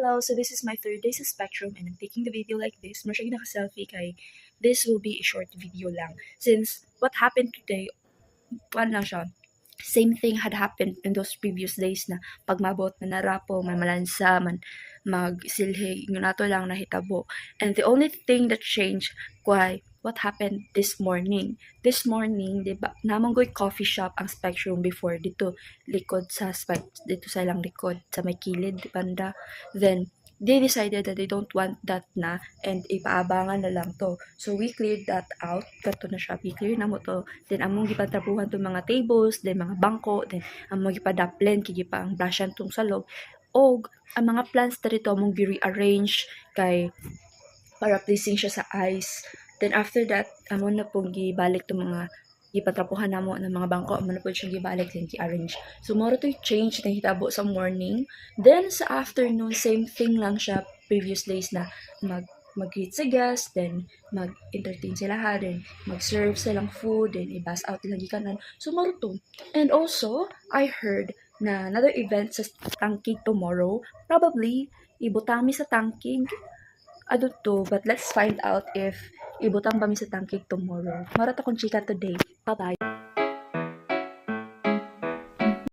Hello, so this is my third day sa Spectrum and I'm taking the video like this. Masyagi naka-selfie kay this will be a short video lang. Since what happened today, one lang siya. Same thing had happened in those previous days na pagmabot, manarapo, malansa, magsilhi, yun nato lang nahitabo. And the only thing that changed, what happened this morning. This morning, di ba, namanggoy coffee shop ang Spectrum before dito, likod sa dito sa ilang likod, sa may kilid, banda. Then, they decided that they don't want that na and ipaabangan na lang to. So, we cleared that out. Kato na siya. We clear na mo to. Then, among gipatrapuhan to mga tables, then mga bangko, then among gipadaplen, kigipa ang dasyan tong sa loob. O, ang mga plants na rito among gi-rearrange kay para pleasing siya sa eyes. Then, after that, among na pong gibalik to mga gipatrapuhan namo ng mga bangko, amo na po siyang gibalik then gi-arrange. So moro to change na hitabo sa morning. Then sa afternoon, same thing lang siya previous days na mag-greet sa guest, then mag-entertain sila ha, then mag-serve silang food, then i-pass out lang gikanan. So moro to. And also, I heard na another event sa Tangkig tomorrow. Probably ibutang mi sa Tangkig. Ano to, but let's find out if ibutang ba mi sa Tangkig tomorrow. Mara ta kong chika today. Bye-bye.